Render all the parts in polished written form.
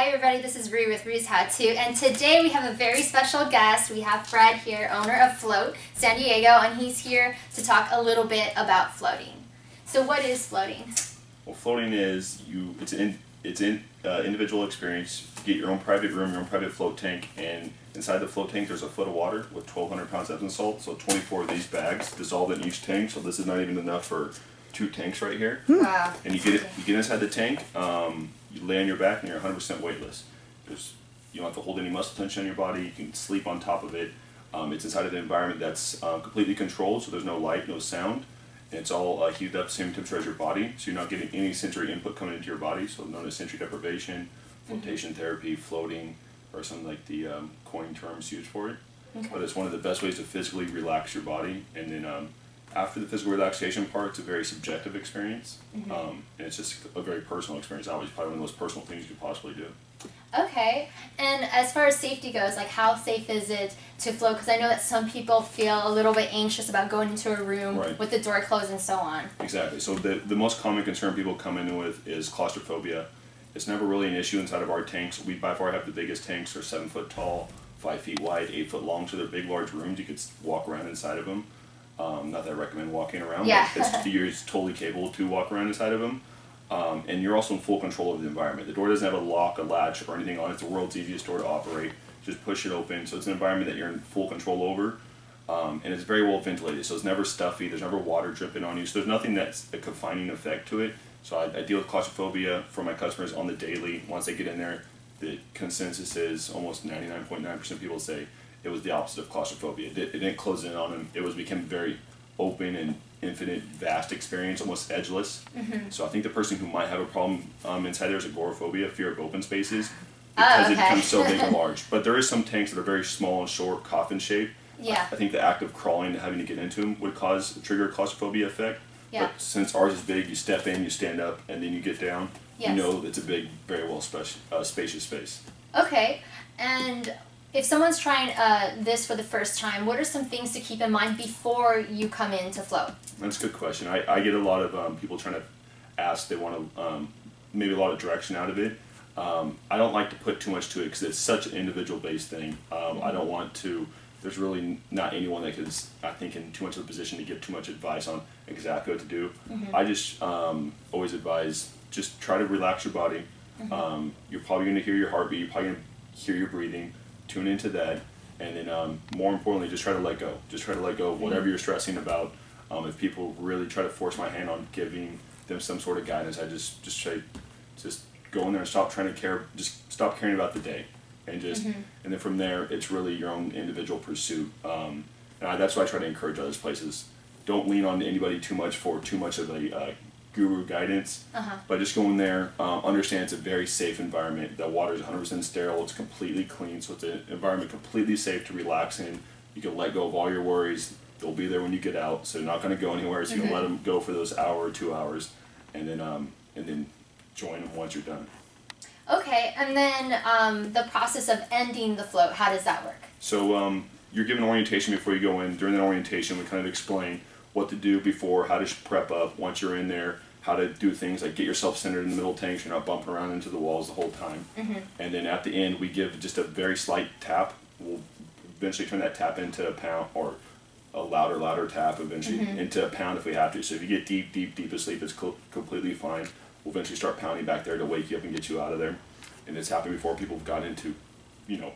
Hi everybody, this is Ree with Ree's How To, and today we have a very special guest. We have Fred here, owner of Float, San Diego, and he's here to talk a little bit about floating. So what is floating? Well, floating is, it's an individual experience. You get your own private room, your own private float tank, and inside the float tank there's a foot of water with 1,200 pounds of Epsom salt, so 24 of these bags dissolved in each tank, so this is not even enough for 2 tanks right here. Wow. And you get inside the tank, you lay on your back and you're 100% weightless. You don't have to hold any muscle tension on your body, you can sleep on top of it. It's inside of an environment that's completely controlled, so there's no light, no sound. And it's all heated up same temperature as your body, so you're not getting any sensory input coming into your body, so known as sensory deprivation, flotation therapy, floating, or some like the coin terms used for it. Okay. But it's one of the best ways to physically relax your body, and then after the physical relaxation part, it's a very subjective experience, and it's just a very personal experience. Obviously, probably one of the most personal things you could possibly do. Okay, and as far as safety goes, like how safe is it to float? Because I know that some people feel a little bit anxious about going into a room with the door closed and so on. Exactly. So the most common concern people come in with is claustrophobia. It's never really an issue inside of our tanks. We by far have the biggest tanks. They're 7 foot tall, 5 feet wide, 8 foot long, so they're big, large rooms. You could walk around inside of them. Not that I recommend walking around, but you're totally capable to walk around inside of them. And you're also in full control of the environment. The door doesn't have a lock, a latch, or anything on it. It's the world's easiest door to operate. Just push it open. So it's an environment that you're in full control over. And it's very well ventilated, so it's never stuffy. There's never water dripping on you. So there's nothing that's a confining effect to it. So I deal with claustrophobia for my customers on the daily. Once they get in there, the consensus is almost 99.9% of people say it was the opposite of claustrophobia. It didn't close in on them. It became very open and infinite, vast experience, almost edgeless. So I think the person who might have a problem inside there is agoraphobia, fear of open spaces, because it becomes so big and large. But there is some tanks that are very small and short, coffin shaped. Yeah. I think the act of crawling and having to get into them would trigger a claustrophobia effect. Yeah. But since ours is big, you step in, you stand up, and then you get down. Yes. You know it's a big, very well spacious space. Okay, and if someone's trying this for the first time, what are some things to keep in mind before you come in to float? That's a good question. I get a lot of people trying to ask, they want to maybe a lot of direction out of it. I don't like to put too much to it because it's such an individual based thing. I don't want to, there's really not anyone that is, I think, in too much of a position to give too much advice on exactly what to do. I just always advise, just try to relax your body. You're probably going to hear your heartbeat, you're probably going to hear your breathing. Tune into that, and then more importantly, just try to let go. Just try to let go of whatever you're stressing about. If people really try to force my hand on giving them some sort of guidance, I just try, just go in there and stop trying to care. Just stop caring about the day, and and then from there, it's really your own individual pursuit. And that's why I try to encourage other places. Don't lean on anybody too much for too much of a guru guidance, but just go in there, understand it's a very safe environment. The water is 100% sterile, it's completely clean, so it's an environment completely safe to relax in. You can let go of all your worries. They'll be there when you get out, so you're not going to go anywhere, so you can let them go for those hour or 2 hours, and then join them once you're done. Okay, and then the process of ending the float, how does that work? So you're given orientation before you go in. During that orientation, we kind of explain what to do before, how to prep up once you're in there, how to do things like get yourself centered in the middle tank so you're not bumping around into the walls the whole time. And then at the end, we give just a very slight tap. We'll eventually turn that tap into a pound, or a louder tap eventually into a pound if we have to. So if you get deep asleep, it's completely fine. We'll eventually start pounding back there to wake you up and get you out of there. And it's happened before people have gotten into,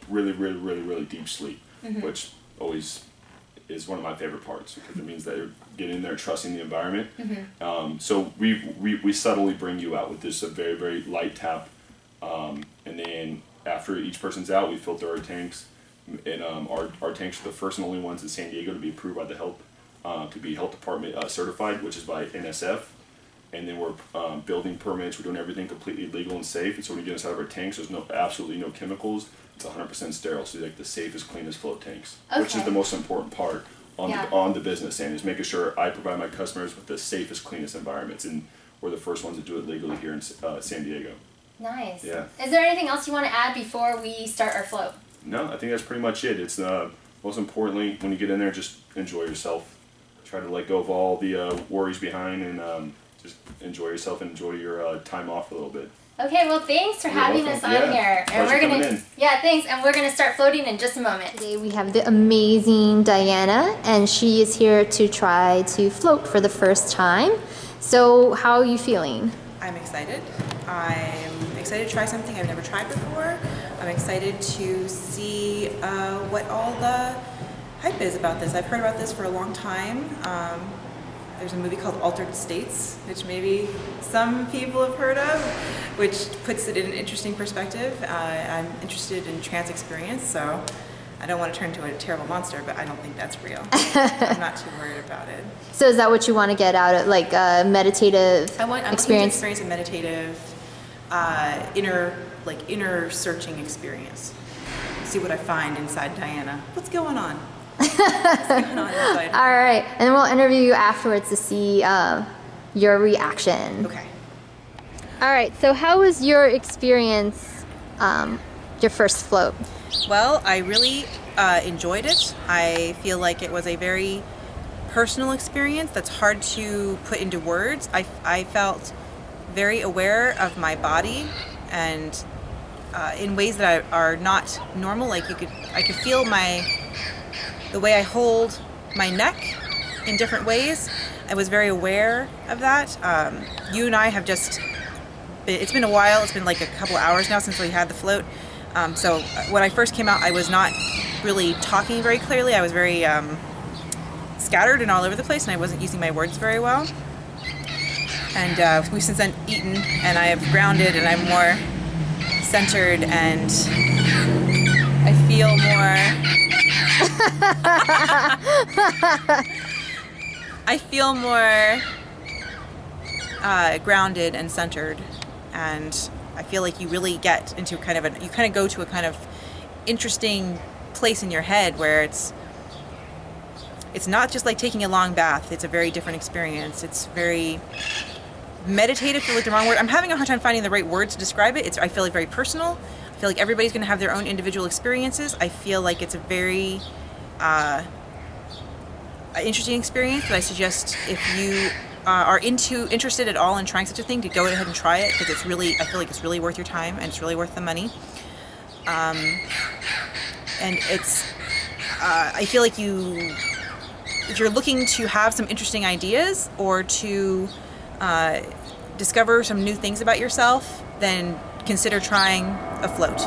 really deep sleep, which always is one of my favorite parts because it means that you're getting in there trusting the environment. So we subtly bring you out with this a very light tap, and then after each person's out, we filter our tanks, and our tanks are the first and only ones in San Diego to be approved by the health department certified, which is by NSF. And then we're building permits. We're doing everything completely legal and safe. And so when you get inside of our tanks, there's absolutely no chemicals. It's 100% sterile, so like the safest, cleanest float tanks, which is the most important part on the business end, is making sure I provide my customers with the safest, cleanest environments, and we're the first ones to do it legally here in San Diego. Nice. Yeah. Is there anything else you want to add before we start our float? No, I think that's pretty much it. It's most importantly, when you get in there, just enjoy yourself. Try to let go of all the worries behind, and just enjoy yourself and enjoy your time off a little bit. Okay, well, thanks for having us on Yeah. here. And Pleasure we're coming gonna, in. yeah, thanks. And we're gonna start floating in just a moment. Today we have the amazing Diana, and she is here to try to float for the first time. So, how are you feeling? I'm excited. I'm excited to try something I've never tried before. I'm excited to see what all the hype is about this. I've heard about this for a long time. There's a movie called Altered States, which maybe some people have heard of, which puts it in an interesting perspective. I'm interested in trance experience, so I don't want to turn into a terrible monster, but I don't think that's real. I'm not too worried about it. So, is that what you want to get out of, like, a meditative I'm looking to experience? experience a meditative, inner searching experience. See what I find inside Diana. What's going on? What's going on inside? All right, and then we'll interview you afterwards to see your reaction. Okay. All right, so how was your experience, your first float? Well, I really enjoyed it. I feel like it was a very personal experience that's hard to put into words. I felt very aware of my body and in ways that are not normal. Like I could feel the way I hold my neck in different ways. I was very aware of that. You and I have it's been a while. It's been like a couple hours now since we had the float. So when I first came out, I was not really talking very clearly. I was very scattered and all over the place, and I wasn't using my words very well. And we've since then eaten, and I have grounded, and I'm more centered, and I feel more grounded and centered, and I feel like you really get into you kind of go to a kind of interesting place in your head where it's not just like taking a long bath. It's a very different experience. It's very meditative, feel like the wrong word. I'm having a hard time finding the right words to describe it. I feel like very personal. I feel like everybody's going to have their own individual experiences. I feel like it's a very interesting experience that I suggest if you are interested at all in trying such a thing, to go ahead and try it, because I feel like it's really worth your time and it's really worth the money. And I feel like if you're looking to have some interesting ideas or to discover some new things about yourself, then consider trying a float.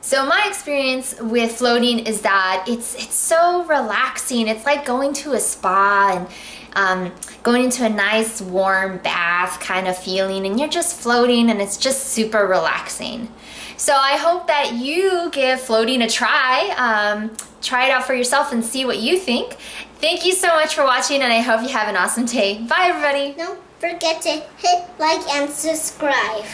So my experience with floating is that it's so relaxing. It's like going to a spa and going into a nice warm bath kind of feeling, and you're just floating, and it's just super relaxing. So I hope that you give floating a try. Try it out for yourself and see what you think. Thank you so much for watching, and I hope you have an awesome day. Bye, everybody. Don't forget to hit like and subscribe.